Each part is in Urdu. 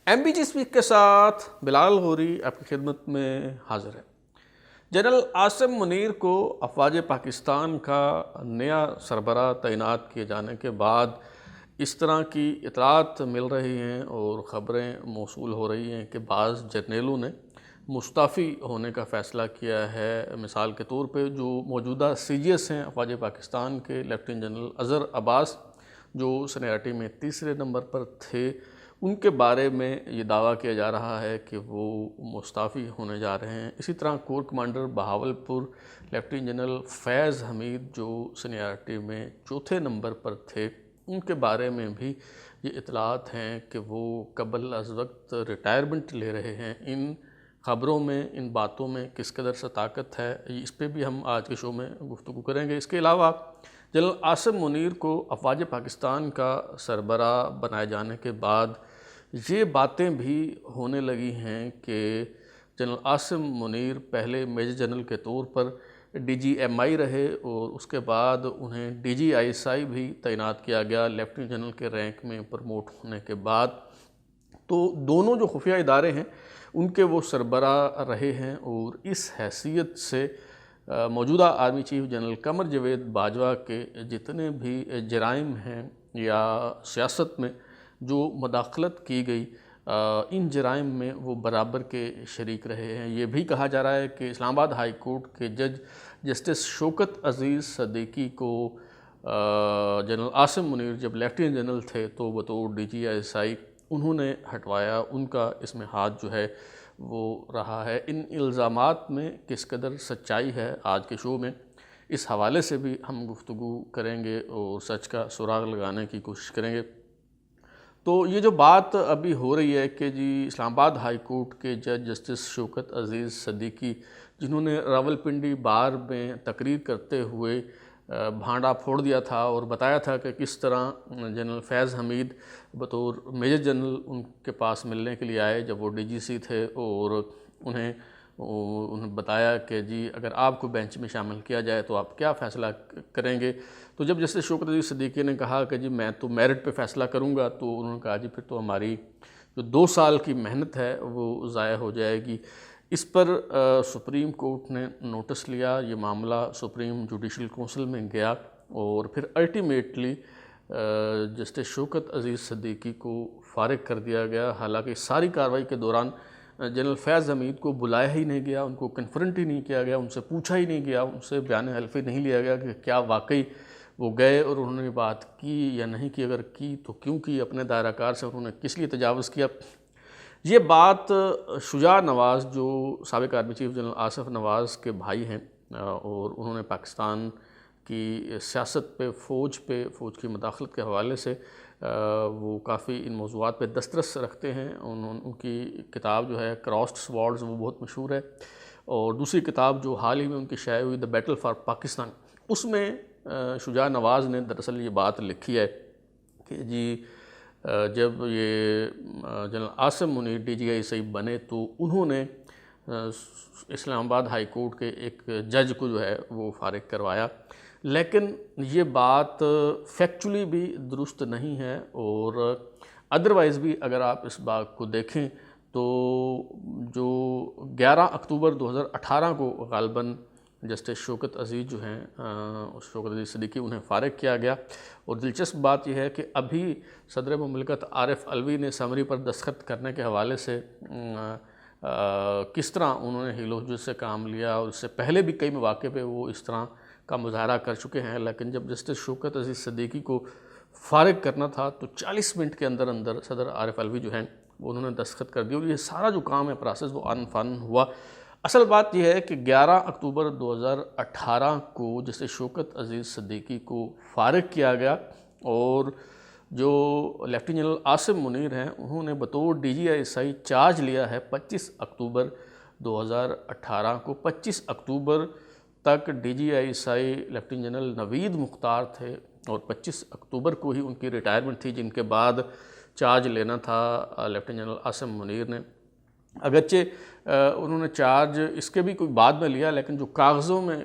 ایم بی جی اسپیک کے ساتھ بلال غوری آپ کی خدمت میں حاضر ہے۔ جنرل عاصم منیر کو افواج پاکستان کا نیا سربراہ تعینات کیے جانے کے بعد اس طرح کی اطلاعات مل رہی ہیں اور خبریں موصول ہو رہی ہیں کہ بعض جرنیلوں نے مستعفی ہونے کا فیصلہ کیا ہے۔ مثال کے طور پہ جو موجودہ سی جی ایس ہیں افواج پاکستان کے لیفٹیننٹ جنرل اظہر عباس، جو سینیارٹی میں تیسرے نمبر پر تھے، ان کے بارے میں یہ دعویٰ کیا جا رہا ہے کہ وہ مستعفی ہونے جا رہے ہیں۔ اسی طرح corps commander Bahawalpur lieutenant general Faiz Hameed, جو سینیارٹی میں چوتھے نمبر پر تھے، ان کے بارے میں بھی یہ اطلاعات ہیں کہ وہ قبل از وقت ریٹائرمنٹ لے رہے ہیں۔ ان خبروں میں، ان باتوں میں کس قدر صداقت ہے، اس پہ بھی ہم آج کے شو میں گفتگو کریں گے۔ اس کے علاوہ جنرل عاصم منیر کو افواج پاکستان کا سربراہ بنائے جانے کے بعد یہ باتیں بھی ہونے لگی ہیں کہ جنرل عاصم منیر پہلے میجر جنرل کے طور پر ڈی جی ایم آئی رہے اور اس کے بعد انہیں ڈی جی آئی ایس آئی بھی تعینات کیا گیا لیفٹیننٹ جنرل کے رینک میں پروموٹ ہونے کے بعد۔ تو دونوں جو خفیہ ادارے ہیں ان کے وہ سربراہ رہے ہیں، اور اس حیثیت سے موجودہ army chief general Qamar Javed Bajwa کے جتنے بھی جرائم ہیں یا سیاست میں جو مداخلت کی گئی، ان جرائم میں وہ برابر کے شریک رہے ہیں۔ یہ بھی کہا جا رہا ہے کہ اسلام آباد ہائی کورٹ کے جج جسٹس شوکت عزیز صدیقی کو جنرل عاصم منیر جب لیفٹیننٹ جنرل تھے تو بطور ڈی جی آئی ایس آئی انہوں نے ہٹوایا، ان کا اس میں ہاتھ جو ہے وہ رہا ہے۔ ان الزامات میں کس قدر سچائی ہے، آج کے شو میں اس حوالے سے بھی ہم گفتگو کریں گے اور سچ کا سراغ لگانے کی کوشش کریں گے۔ تو یہ جو بات ابھی ہو رہی ہے کہ جی اسلام آباد ہائی کورٹ کے جج جسٹس شوکت عزیز صدیقی، جنہوں نے راولپنڈی بار میں تقریر کرتے ہوئے بھانڈا پھوڑ دیا تھا اور بتایا تھا کہ کس طرح جنرل فیض حمید بطور میجر جنرل ان کے پاس ملنے کے لیے آئے جب وہ ڈی جی سی تھے، اور انہیں بتایا کہ جی اگر آپ کو بینچ میں شامل کیا جائے تو آپ کیا فیصلہ کریں گے۔ تو جب جسٹس شوکت عزیز صدیقی نے کہا کہ جی میں تو میرٹ پہ فیصلہ کروں گا، تو انہوں نے کہا جی پھر تو ہماری جو 2 سال کی محنت ہے وہ ضائع ہو جائے گی۔ اس پر سپریم کورٹ نے نوٹس لیا، یہ معاملہ سپریم جوڈیشل کونسل میں گیا، اور پھر الٹیمیٹلی جسٹس شوکت عزیز صدیقی کو فارغ کر دیا گیا۔ حالانکہ ساری کارروائی کے دوران جنرل فیض حمید کو بلایا ہی نہیں گیا، ان کو کنفرنٹ ہی نہیں کیا گیا، ان سے پوچھا ہی نہیں گیا، ان سے بیان حلفی نہیں لیا گیا کہ کیا واقعی وہ گئے اور انہوں نے بات کی یا نہیں کی، اگر کی تو کیوں کی، اپنے دائرہ کار سے انہوں نے کس لیے تجاوز کیا۔ یہ بات شجاع نواز، جو سابق آرمی چیف جنرل آصف نواز کے بھائی ہیں، اور انہوں نے پاکستان کی سیاست پہ، فوج کی مداخلت کے حوالے سے وہ کافی ان موضوعات پہ دسترس رکھتے ہیں۔ ان کی کتاب جو ہے کراسڈ سوارڈز، وہ بہت مشہور ہے، اور دوسری کتاب جو حال ہی میں ان کی شائع ہوئی دی بیٹل فار پاکستان، اس میں شجاع نواز نے دراصل یہ بات لکھی ہے کہ جی جب یہ general Asim Munir D G I S I بنے تو انہوں نے اسلام آباد ہائی کورٹ کے ایک جج کو جو ہے وہ فارغ کروایا، لیکن یہ بات فیکچولی بھی درست نہیں ہے، اور ادروائز بھی اگر آپ اس بات کو دیکھیں تو جو 11 اکتوبر 2018 کو غالباً جسٹس شوکت عزیز جو ہیں، شوکت عزیز صدیقی، انہیں فارغ کیا گیا۔ اور دلچسپ بات یہ ہے کہ ابھی صدر مملکت عارف علوی نے سمری پر دستخط کرنے کے حوالے سے کس طرح انہوں نے ہیل و ہوجت سے کام لیا، اور اس سے پہلے بھی کئی مواقع پہ وہ اس طرح کا مظاہرہ کر چکے ہیں، لیکن جب جسٹس شوکت عزیز صدیقی کو فارغ کرنا تھا تو 40 منٹ کے اندر اندر صدر عارف علوی جو ہیں وہ انہوں نے دستخط کر دی، اور یہ سارا جو کام ہے پروسیس وہ ان فن ہوا۔ اصل بات یہ ہے کہ 11 اکتوبر 2018 کو جسٹس شوکت عزیز صدیقی کو فارغ کیا گیا، اور جو لیفٹیننٹ جنرل عاصم منیر ہیں انہوں نے بطور D G I S I charge لیا ہے 25 اکتوبر 2018 کو۔ 25 اکتوبر تک D G I S I lieutenant general Naveed Mukhtar تھے، اور 25 اکتوبر کو ہی ان کی ریٹائرمنٹ تھی، جن کے بعد چارج لینا تھا لیفٹیننٹ جنرل عاصم منیر نے۔ اگرچہ انہوں نے چارج اس کے بھی کوئی بعد میں لیا، لیکن جو کاغذوں میں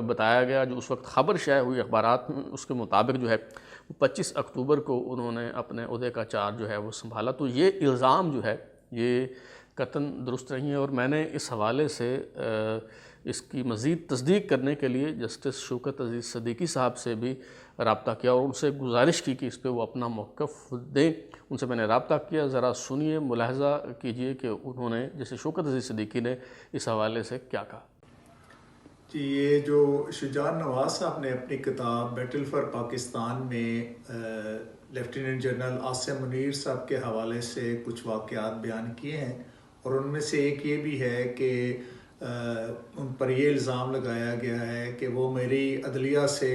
بتایا گیا، جو اس وقت خبر شائع ہوئی اخبارات میں، اس کے مطابق جو ہے 25 اکتوبر کو انہوں نے اپنے عہدے کا چارج جو ہے وہ سنبھالا۔ تو یہ الزام جو ہے یہ قطعاً درست نہیں ہے، اور میں نے اس حوالے سے اس کی مزید تصدیق کرنے کے لیے جسٹس شوکت عزیز صدیقی صاحب سے بھی رابطہ کیا اور ان سے گزارش کی کہ اس پہ وہ اپنا موقف دیں۔ ان سے میں نے رابطہ کیا، ذرا سنیے، ملاحظہ کیجئے کہ انہوں نے جیسے شوکت عزیز صدیقی نے اس حوالے سے کیا کہا۔ جی، یہ جو شجاع نواز صاحب نے اپنی کتاب بیٹل فار پاکستان میں لیفٹیننٹ جنرل عاصم منیر صاحب کے حوالے سے کچھ واقعات بیان کیے ہیں، اور ان میں سے ایک یہ بھی ہے کہ ان پر یہ الزام لگایا گیا ہے کہ وہ میری عدلیہ سے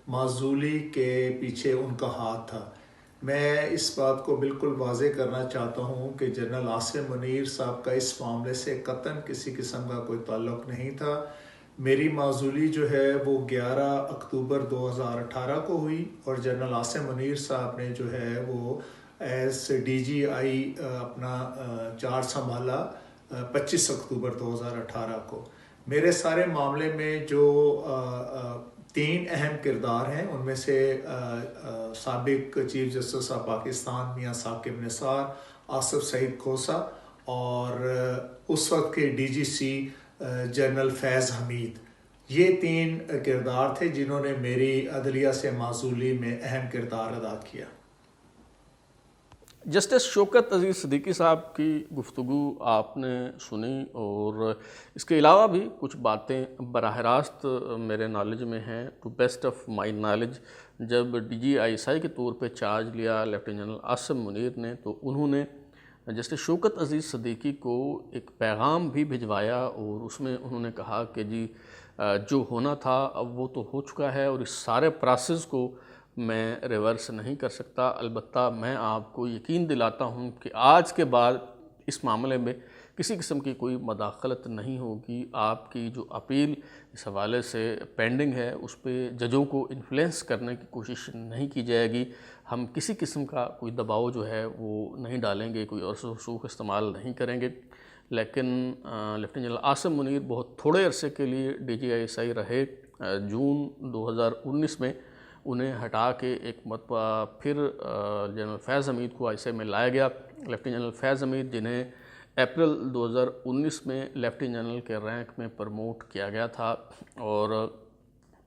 معزولی کے پیچھے ان کا ہاتھ تھا۔ میں اس بات کو بالکل واضح کرنا چاہتا ہوں کہ جنرل عاصم منیر صاحب کا اس معاملے سے قطعاً کسی قسم کا کوئی تعلق نہیں تھا۔ میری معزولی جو ہے وہ 11 اکتوبر 2018 کو ہوئی، اور جنرل عاصم منیر صاحب نے جو ہے وہ ایز ڈی جی آئی اپنا چارج سنبھالا 25 اکتوبر 2018 کو۔ میرے سارے معاملے میں جو 3 اہم کردار ہیں، ان میں سے سابق چیف جسٹس آف پاکستان میاں ثاقب نثار، آصف سعید کھوسہ، اور اس وقت کے ڈی جی سی جنرل فیض حمید، یہ 3 کردار تھے جنہوں نے میری عدلیہ سے معزولی میں اہم کردار ادا کیا۔ جسٹس شوکت عزیز صدیقی صاحب کی گفتگو آپ نے سنی، اور اس کے علاوہ بھی کچھ باتیں براہ راست میرے نالج میں ہیں، to best of my knowledge. جب D G I S I کے طور پہ چارج لیا لیفٹیننٹ جنرل عاصم منیر نے، تو انہوں نے جسٹس شوکت عزیز صدیقی کو ایک پیغام بھی بھجوایا، اور اس میں انہوں نے کہا کہ جی جو ہونا تھا اب وہ تو ہو چکا ہے، اور اس سارے پروسیس کو میں ریورس نہیں کر سکتا۔ البتہ میں آپ کو یقین دلاتا ہوں کہ آج کے بعد اس معاملے میں کسی قسم کی کوئی مداخلت نہیں ہوگی۔ آپ کی جو اپیل اس حوالے سے پینڈنگ ہے، اس پہ ججوں کو انفلوئنس کرنے کی کوشش نہیں کی جائے گی۔ ہم کسی قسم کا کوئی دباؤ جو ہے وہ نہیں ڈالیں گے، کوئی عرص و رسوخ استعمال نہیں کریں گے۔ لیکن لیفٹیننٹ جنرل عاصم منیر بہت تھوڑے عرصے کے لیے ڈی جی آئی ایس آئی رہے۔ جون 2019 میں انہیں ہٹا کے ایک مرتبہ پھر جنرل فیض حمید کو آئی سی میں لایا گیا۔ لیفٹیننٹ جنرل فیض حمید، جنہیں اپریل 2019 میں لیفٹیننٹ جنرل کے رینک میں پروموٹ کیا گیا تھا، اور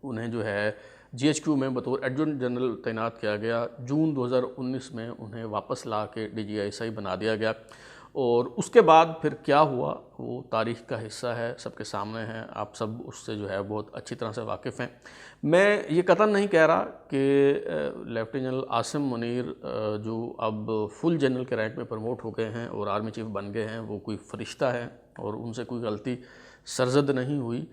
انہیں جو ہے جی ایچ کیو میں بطور ایڈجنٹ جنرل تعینات کیا گیا۔ جون 2019 میں انہیں واپس لا کے ڈی جی آئی ایس آئی بنا دیا گیا، اور اس کے بعد پھر کیا ہوا وہ تاریخ کا حصہ ہے، سب کے سامنے ہے، آپ سب اس سے جو ہے بہت اچھی طرح سے واقف ہیں۔ میں یہ قطعاً نہیں کہہ رہا کہ لیفٹیننٹ جنرل عاصم منیر جو اب فل جنرل کے رینک میں پروموٹ ہو گئے ہیں اور آرمی چیف بن گئے ہیں، وہ کوئی فرشتہ ہے اور ان سے کوئی غلطی سرزد نہیں ہوئی۔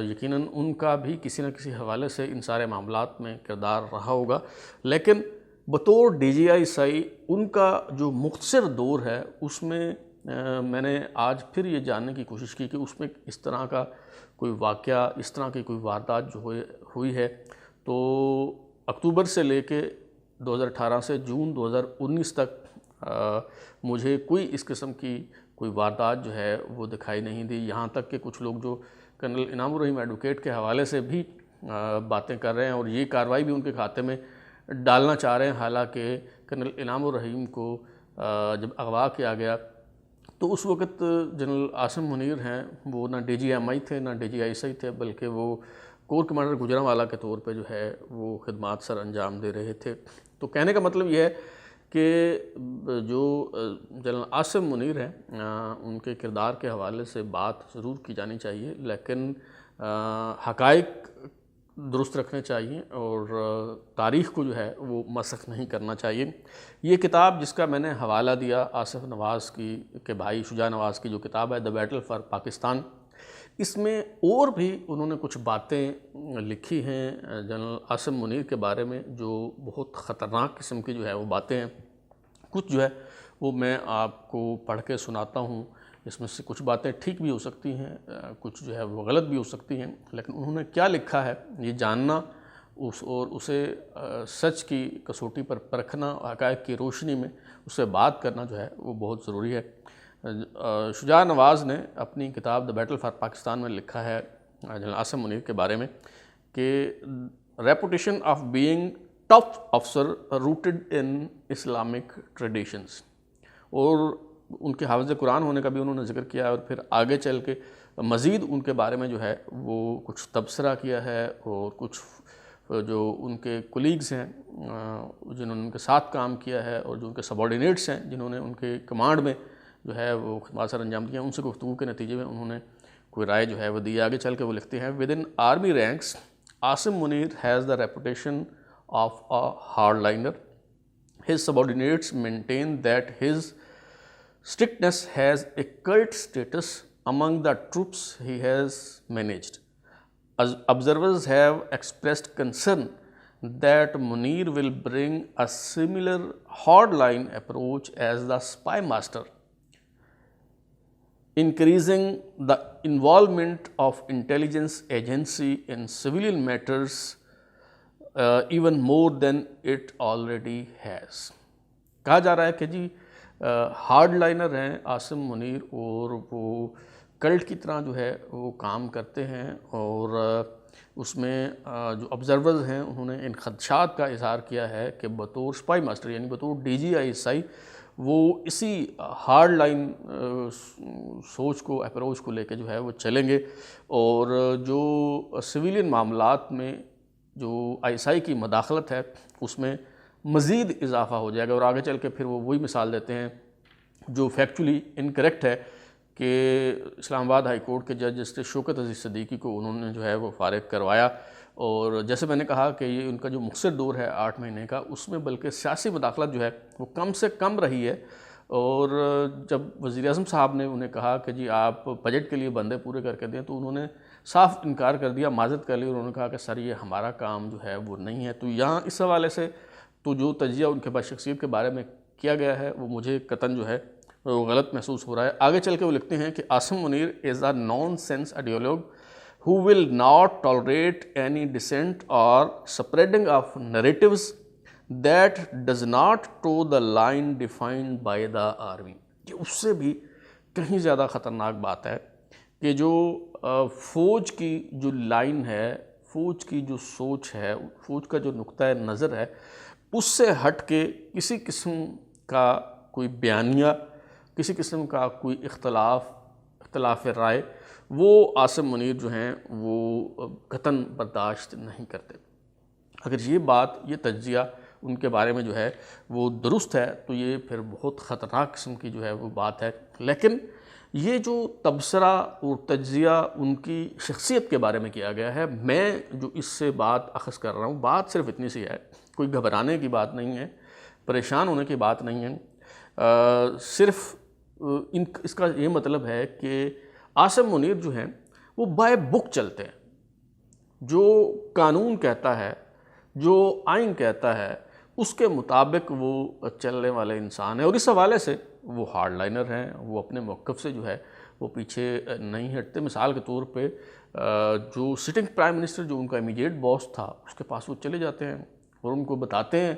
یقیناً ان کا بھی کسی نہ کسی حوالے سے ان سارے معاملات میں کردار رہا ہوگا، لیکن بطور ڈی جی آئی ایس آئی ان کا جو مختصر دور ہے، اس میں میں نے آج پھر یہ جاننے کی کوشش کی کہ اس میں اس طرح کا کوئی واقعہ، اس طرح کی کوئی واردات جو ہوئی ہے، تو اکتوبر سے لے کے 2018 سے جون 2019 تک مجھے کوئی اس قسم کی کوئی واردات جو ہے وہ دکھائی نہیں دی۔ یہاں تک کہ کچھ لوگ جو کرنل انعام الرحیم ایڈوکیٹ کے حوالے سے بھی باتیں کر رہے ہیں اور یہ کارروائی بھی ان کے کھاتے میں ڈالنا چاہ رہے ہیں، حالانکہ کرنل انعام الرحیم کو جب اغوا کیا گیا تو اس وقت جنرل عاصم منیر ہیں وہ نہ ڈی جی ایم آئی تھے نہ ڈی جی آئی ایس آئی تھے، بلکہ وہ کور کمانڈر گجرانوالہ کے طور پہ جو ہے وہ خدمات سر انجام دے رہے تھے۔ تو کہنے کا مطلب یہ ہے کہ جو جنرل عاصم منیر ہیں ان کے کردار کے حوالے سے بات ضرور کی جانی چاہیے، لیکن حقائق درست رکھنے چاہیے اور تاریخ کو جو ہے وہ مسخ نہیں کرنا چاہیے۔ یہ کتاب جس کا میں نے حوالہ دیا آصف نواز کی کہ بھائی شجاع نواز کی جو کتاب ہے دی بیٹل فار پاکستان، اس میں اور بھی انہوں نے کچھ باتیں لکھی ہیں جنرل عاصم منیر کے بارے میں جو بہت خطرناک قسم کی جو ہے وہ باتیں ہیں۔ کچھ جو ہے وہ میں آپ کو پڑھ کے سناتا ہوں۔ اس میں سے کچھ باتیں ٹھیک بھی ہو سکتی ہیں، کچھ جو ہے وہ غلط بھی ہو سکتی ہیں، لیکن انہوں نے کیا لکھا ہے یہ جاننا اور اسے سچ کی کسوٹی پر پرکھنا، حقائق کی روشنی میں اس سے بات کرنا جو ہے وہ بہت ضروری ہے۔ شجاع نواز نے اپنی کتاب دی بیٹل فار پاکستان میں لکھا ہے جنرل عاصم منیر کے بارے میں کہ ریپوٹیشن آف بینگ ٹف افسر روٹڈ ان اسلامک ٹریڈیشنز، اور ان کے حافظ قرآن ہونے کا بھی انہوں نے ذکر کیا ہے، اور پھر آگے چل کے مزید ان کے بارے میں جو ہے وہ کچھ تبصرہ کیا ہے، اور کچھ جو ان کے کولیگز ہیں جنہوں نے ان کے ساتھ کام کیا ہے، اور جو ان کے سبارڈینیٹس ہیں جنہوں نے ان کے کمانڈ میں جو ہے وہ خدمات سر انجام دیا، ان سے گفتگو کے نتیجے میں انہوں نے کوئی رائے جو ہے وہ دی۔ آگے چل کے وہ لکھتے ہیں with in army ranks Asim Munir has the reputation of a hard liner. His subordinates maintain that his strictness has a cult status among the troops he has managed. As observers have expressed concern that Munir will bring a similar hardline approach as the spy master, increasing the involvement of intelligence agency in civilian matters even more than it already has. کہا جا رہا ہے کہ جی ہارڈ لائنر ہیں عاصم منیر، اور وہ کلٹ کی طرح جو ہے وہ کام کرتے ہیں، اور اس میں جو آبزرورز ہیں انہوں نے ان خدشات کا اظہار کیا ہے کہ بطور سپائی ماسٹر یعنی بطور DGI وہ اسی ہارڈ لائن سوچ کو اپروچ کو لے کے جو ہے وہ چلیں گے، اور جو سویلین معاملات میں جو ISI کی مداخلت ہے اس میں مزید اضافہ ہو جائے گا۔ اور آگے چل کے پھر وہ وہی مثال دیتے ہیں جو فیکچولی انکریکٹ ہے کہ اسلام آباد ہائی کورٹ کے جج جسٹس شوکت عزیز صدیقی کو انہوں نے جو ہے وہ فارغ کروایا، اور جیسے میں نے کہا کہ یہ ان کا جو مختصر دور ہے 8 مہینے کا، اس میں بلکہ سیاسی مداخلت جو ہے وہ کم سے کم رہی ہے۔ اور جب وزیر اعظم صاحب نے انہیں کہا کہ جی آپ بجٹ کے لیے بندے پورے کر کے دیں، تو انہوں نے صاف انکار کر دیا، معذرت کر لی، اور انہوں نے کہا کہ سر یہ ہمارا کام جو ہے وہ نہیں ہے۔ تو یہاں اس حوالے سے تو جو تجزیہ ان کے بعد شخصیت کے بارے میں کیا گیا ہے وہ مجھے قطعاً جو ہے وہ غلط محسوس ہو رہا ہے۔ آگے چل کے وہ لکھتے ہیں کہ Asim Munir is a nonsense ideologue who will not tolerate any dissent or spreading of narratives that does not toe the line defined by the army. یہ اس سے بھی کہیں زیادہ خطرناک بات ہے کہ جو فوج کی جو لائن ہے، فوج کی جو سوچ ہے، فوج کا جو نقطہ نظر ہے، اس سے ہٹ کے کسی قسم کا کوئی بیانیہ، کسی قسم کا کوئی اختلاف رائے وہ عاصم منیر جو ہیں وہ قطعاً برداشت نہیں کرتے۔ اگر یہ بات، یہ تجزیہ ان کے بارے میں جو ہے وہ درست ہے تو یہ پھر بہت خطرناک قسم کی جو ہے وہ بات ہے۔ لیکن یہ جو تبصرہ اور تجزیہ ان کی شخصیت کے بارے میں کیا گیا ہے، میں جو اس سے بات اخذ کر رہا ہوں، بات صرف اتنی سی ہے، کوئی گھبرانے کی بات نہیں ہے، پریشان ہونے کی بات نہیں ہے، صرف اس کا یہ مطلب ہے کہ عاصم منیر جو ہیں وہ بائی بک چلتے ہیں، جو قانون کہتا ہے، جو آئین کہتا ہے اس کے مطابق وہ چلنے والے انسان ہیں، اور اس حوالے سے وہ ہارڈ لائنر ہیں، وہ اپنے موقف سے جو ہے وہ پیچھے نہیں ہٹتے۔ مثال کے طور پہ جو سٹنگ پرائم منسٹر جو ان کا امیڈیٹ باس تھا اس کے پاس وہ چلے جاتے ہیں اور ان کو بتاتے ہیں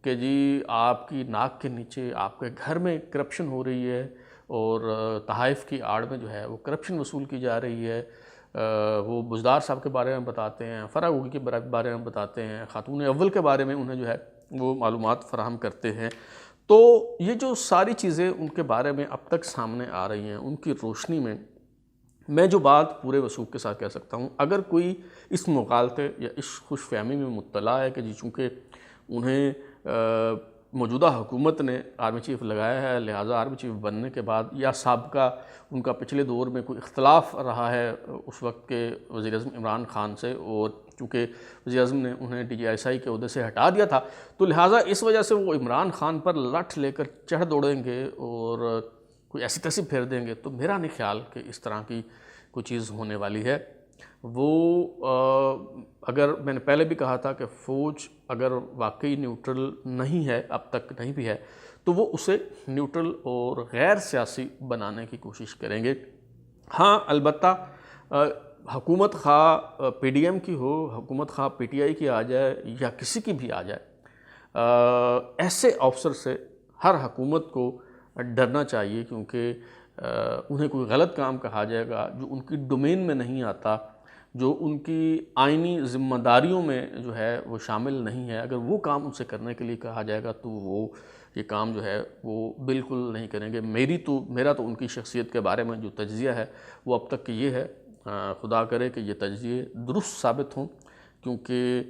کہ جی آپ کی ناک کے نیچے آپ کے گھر میں کرپشن ہو رہی ہے، اور تحائف کی آڑ میں جو ہے وہ کرپشن وصول کی جا رہی ہے۔ وہ بزدار صاحب کے بارے میں بتاتے ہیں، فرح گوگی کے بارے میں بتاتے ہیں، خاتون اول کے بارے میں انہیں جو ہے وہ معلومات فراہم کرتے ہیں۔ تو یہ جو ساری چیزیں ان کے بارے میں اب تک سامنے آ رہی ہیں، ان کی روشنی میں جو بات پورے وثوق کے ساتھ کہہ سکتا ہوں، اگر کوئی اس مغالطے یا اس خوش فہمی میں مبتلا ہے کہ جی چونکہ انہیں موجودہ حکومت نے آرمی چیف لگایا ہے، لہٰذا آرمی چیف بننے کے بعد یا سابقہ ان کا پچھلے دور میں کوئی اختلاف رہا ہے اس وقت کے وزیر اعظم عمران خان سے، اور چونکہ وزیر اعظم نے انہیں DGI کے عہدے سے ہٹا دیا تھا، تو لہٰذا اس وجہ سے وہ عمران خان پر لٹھ لے کر چڑھ دوڑیں گے اور کوئی ایسی تیسی پھیر دیں گے، تو میرا نہیں خیال کہ اس طرح کی کوئی چیز ہونے والی ہے۔ وہ اگر میں نے پہلے بھی کہا تھا کہ فوج اگر واقعی نیوٹرل نہیں ہے، اب تک نہیں بھی ہے، تو وہ اسے نیوٹرل اور غیر سیاسی بنانے کی کوشش کریں گے۔ ہاں البتہ حکومت خواہ PDM کی ہو، حکومت خواہ PTI کی آ جائے یا کسی کی بھی آ جائے، ایسے افسر سے ہر حکومت کو ڈرنا چاہیے، کیونکہ انہیں کوئی غلط کام کہا جائے گا جو ان کی ڈومین میں نہیں آتا، جو ان کی آئینی ذمہ داریوں میں جو ہے وہ شامل نہیں ہے، اگر وہ کام ان سے کرنے کے لیے کہا جائے گا تو وہ یہ کام جو ہے وہ بالکل نہیں کریں گے۔ میرا تو ان کی شخصیت کے بارے میں جو تجزیہ ہے وہ اب تک یہ ہے، خدا کرے کہ یہ تجزیے درست ثابت ہوں، کیونکہ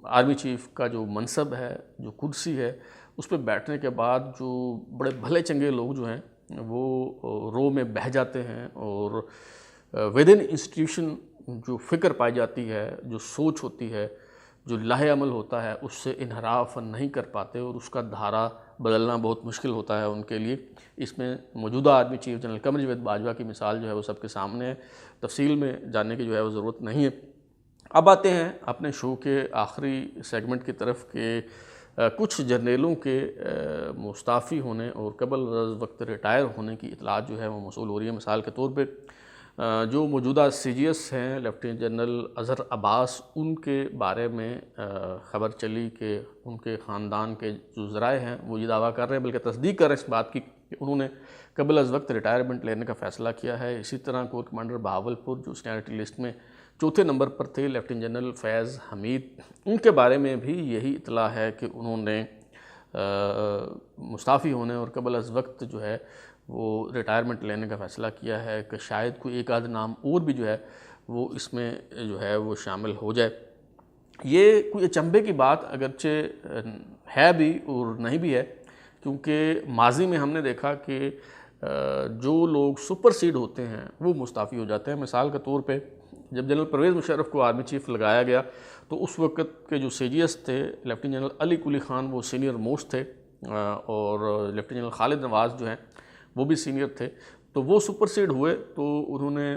آرمی چیف کا جو منصب ہے، جو کرسی ہے، اس پہ بیٹھنے کے بعد جو بڑے بھلے چنگے لوگ جو ہیں وہ رو میں بہہ جاتے ہیں، اور ود ان انسٹیٹیوشن جو فکر پائی جاتی ہے، جو سوچ ہوتی ہے، جو لاہ عمل ہوتا ہے، اس سے انحراف نہیں کر پاتے، اور اس کا دھارا بدلنا بہت مشکل ہوتا ہے ان کے لیے۔ اس میں موجودہ army chief general Qamar Javed Bajwa کی مثال جو ہے وہ سب کے سامنے ہے، تفصیل میں جاننے کی جو ہے وہ ضرورت نہیں ہے۔ اب آتے ہیں اپنے شو کے آخری سیگمنٹ کی طرف کہ کچھ جرنیلوں کے مستعفی ہونے اور قبل از وقت ریٹائر ہونے کی اطلاعات جو ہے وہ موصول ہو رہی ہے۔ مثال کے طور پہ جو موجودہ سی جی ایس ہیں لیفٹیننٹ جنرل اظہر عباس، ان کے بارے میں خبر چلی کہ ان کے خاندان کے جو ذرائع ہیں وہ یہ دعویٰ کر رہے ہیں، بلکہ تصدیق کر رہے ہیں اس بات کی کہ انہوں نے قبل از وقت ریٹائرمنٹ لینے کا فیصلہ کیا ہے۔ اسی طرح کور کمانڈر بہاولپور جو سینیٹری لسٹ میں چوتھے نمبر پر تھے، لیفٹیننٹ جنرل فیض حمید، ان کے بارے میں بھی یہی اطلاع ہے کہ انہوں نے مستعفی ہونے اور قبل از وقت جو ہے وہ ریٹائرمنٹ لینے کا فیصلہ کیا ہے، کہ شاید کوئی ایک آدھ نام اور بھی جو ہے وہ اس میں جو ہے وہ شامل ہو جائے۔ یہ کوئی اچنبھے کی بات اگرچہ ہے بھی اور نہیں بھی ہے، کیونکہ ماضی میں ہم نے دیکھا کہ جو لوگ سپر سیڈ ہوتے ہیں وہ مستعفی ہو جاتے ہیں۔ مثال کے طور پہ جب جنرل پرویز مشرف کو آرمی چیف لگایا گیا تو اس وقت کے جو سی جی ایس تھے، لیفٹیننٹ جنرل علی قلی خان وہ سینئر موسٹ تھے، اور لیفٹیننٹ جنرل خالد نواز جو ہیں وہ بھی سینئر تھے، تو وہ سپر سیڈ ہوئے تو انہوں نے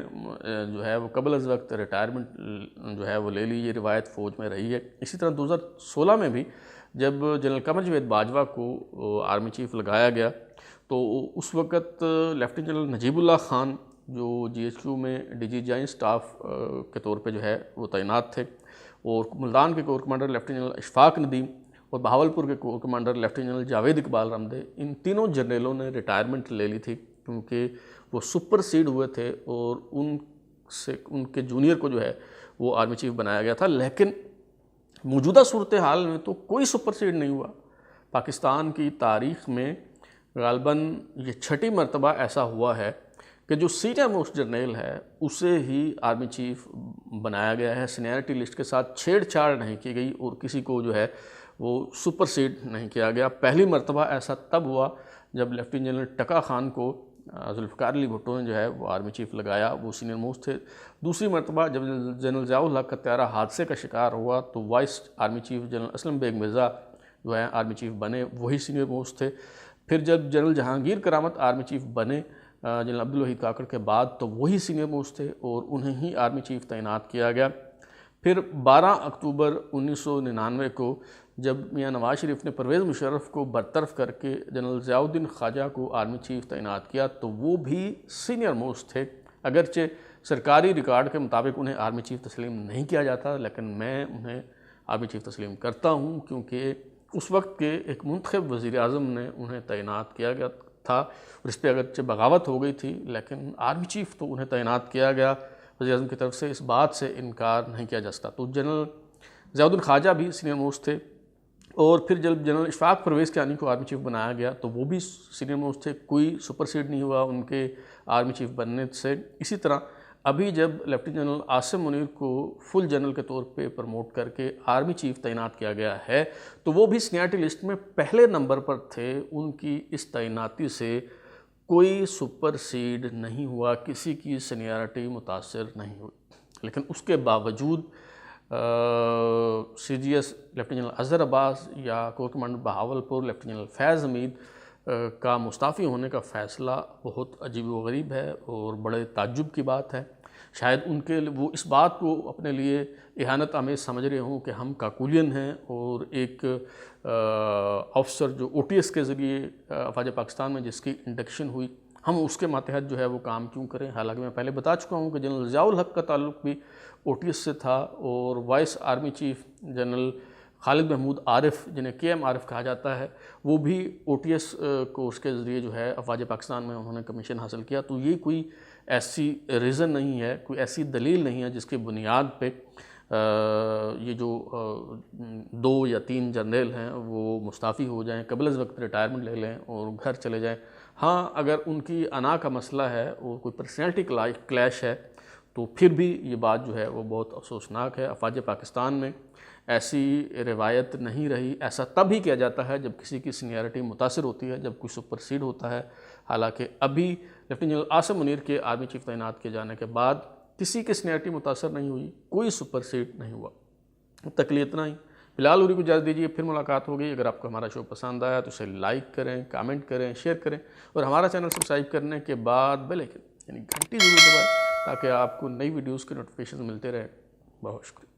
جو ہے وہ قبل از وقت ریٹائرمنٹ جو ہے وہ لے لی۔ یہ روایت فوج میں رہی ہے۔ اسی طرح 2016 میں بھی جب جنرل قمر جاوید باجوہ کو آرمی چیف لگایا گیا تو اس وقت لیفٹیننٹ جنرل نجیب اللہ خان جو جی ایچ کیو میں ڈی جی جوائنٹ سٹاف کے طور پہ جو ہے وہ تعینات تھے، اور ملتان کے corps commander lieutenant general Ashfaq Nadeem اور بہاولپور کے corps commander lieutenant general Javed Iqbal Ramday, ان تینوں جرنیلوں نے ریٹائرمنٹ لے لی تھی، کیونکہ وہ سپر سیڈ ہوئے تھے اور ان کے جونیئر کو جو ہے وہ آرمی چیف بنایا گیا تھا۔ لیکن موجودہ صورتحال میں تو کوئی سپر سیڈ نہیں ہوا۔ پاکستان کی تاریخ میں غالباً یہ چھٹی مرتبہ ایسا ہوا ہے کہ جو سینئر موسٹ جرنیل ہے اسے ہی آرمی چیف بنایا گیا ہے، سینیئرٹی لسٹ کے ساتھ چھیڑ چھاڑ نہیں کی گئی اور کسی کو جو ہے وہ سپر سیڈ نہیں کیا گیا۔ پہلی مرتبہ ایسا تب ہوا جب لیفٹیننٹ جنرل ٹکا خان کو ذوالفقار علی بھٹو نے جو ہے وہ آرمی چیف لگایا، وہ سینئر موسٹ تھے۔ دوسری مرتبہ جب جنرل ضیاء الحق کا طیارہ حادثے کا شکار ہوا تو vice army chief general Aslam Beg Mirza جو ہے آرمی چیف بنے، وہی سینئر موسٹ تھے۔ پھر جب جنرل جہانگیر کرامت آرمی چیف بنے جنرل عبدالوحید کاکڑ کے بعد تو وہی سینئر موسٹ تھے اور انہیں ہی آرمی چیف تعینات کیا گیا۔ پھر 12 اکتوبر 1999 کو جب میاں نواز شریف نے پرویز مشرف کو برطرف کر کے جنرل ضیاء الدین خواجہ کو آرمی چیف تعینات کیا تو وہ بھی سینئر موسٹ تھے، اگرچہ سرکاری ریکارڈ کے مطابق انہیں آرمی چیف تسلیم نہیں کیا جاتا، لیکن میں انہیں آرمی چیف تسلیم کرتا ہوں، کیونکہ اس وقت کے ایک منتخب وزیر اعظم نے انہیں تعینات کیا گیا تھا، اور اس پہ اگرچہ بغاوت ہو گئی تھی لیکن آرمی چیف تو انہیں تعینات کیا گیا وزیر اعظم کی طرف سے، اس بات سے انکار نہیں کیا جا سکتا۔ تو جنرل ضیاء الدین خواجہ بھی سینئر موسٹ تھے، اور پھر جب جنرل اشفاق پرویز کیانی کو آرمی چیف بنایا گیا تو وہ بھی سینئر موسٹ تھے، کوئی سپر سیڈ نہیں ہوا ان کے آرمی چیف بننے سے۔ اسی طرح ابھی جب لیفٹیننٹ جنرل عاصم منیر کو فل جنرل کے طور پہ پروموٹ کر کے آرمی چیف تعینات کیا گیا ہے تو وہ بھی سینیئرٹی لسٹ میں پہلے نمبر پر تھے، ان کی اس تعیناتی سے کوئی سپر سیڈ نہیں ہوا، کسی کی سینیئرٹی متاثر نہیں ہوئی۔ لیکن اس کے باوجود C G S lieutenant general Azhar Abbas یا corps commander Bahawalpur lieutenant general Faiz Hameed کا مستعفی ہونے کا فیصلہ بہت عجیب و غریب ہے اور بڑے تعجب کی بات ہے۔ شاید ان کے وہ اس بات کو اپنے لیے اہانت آمیز سمجھ رہے ہوں کہ ہم کاکولین ہیں اور ایک آفسر جو او ٹی ایس کے ذریعے افواج پاکستان میں جس کی انڈکشن ہوئی، ہم اس کے ماتحت جو ہے وہ کام کیوں کریں۔ حالانکہ میں پہلے بتا چکا ہوں کہ جنرل ضیاء الحق کا تعلق بھی او ٹی ایس سے تھا، اور وائس آرمی چیف جنرل خالد محمود عارف جنہیں کے ایم عارف کہا جاتا ہے، وہ بھی او ٹی ایس کورس کے ذریعے جو ہے افواج پاکستان میں انہوں نے کمیشن حاصل کیا۔ تو یہ کوئی ایسی ریزن نہیں ہے، کوئی ایسی دلیل نہیں ہے جس کی بنیاد پہ یہ جو 2 یا 3 جرنیل ہیں وہ مستعفی ہو جائیں، قبل از وقت ریٹائرمنٹ لے لیں اور گھر چلے جائیں۔ ہاں اگر ان کی انا کا مسئلہ ہے اور کوئی پرسنالٹی کلیش ہے تو پھر بھی یہ بات جو ہے وہ بہت افسوسناک ہے۔ افواج پاکستان میں ایسی روایت نہیں رہی، ایسا تب ہی کیا جاتا ہے جب کسی کی سینیارٹی متاثر ہوتی ہے، جب کوئی سپر سیڈ ہوتا ہے۔ حالانکہ ابھی لیفٹیننٹ جنرل عاصم منیر کے آرمی چیف تعینات کیے جانے کے بعد کسی کی سینیارٹی متاثر نہیں ہوئی، کوئی سپر سیڈ نہیں ہوا۔ اب تک لیے اتنا ہی، بلال غوری کو اجازت دیجیے، پھر ملاقات ہوگی۔ اگر آپ کو ہمارا شو پسند آیا تو اسے لائک کریں، کامنٹ کریں، شیئر کریں اور ہمارا چینل سبسکرائب کرنے کے بعد بیل آئکن یعنی گھنٹی ضرور دبائیں تاکہ آپ کو نئی ویڈیوز کے نوٹیفیکیشن ملتے رہیں۔ بہت شکریہ۔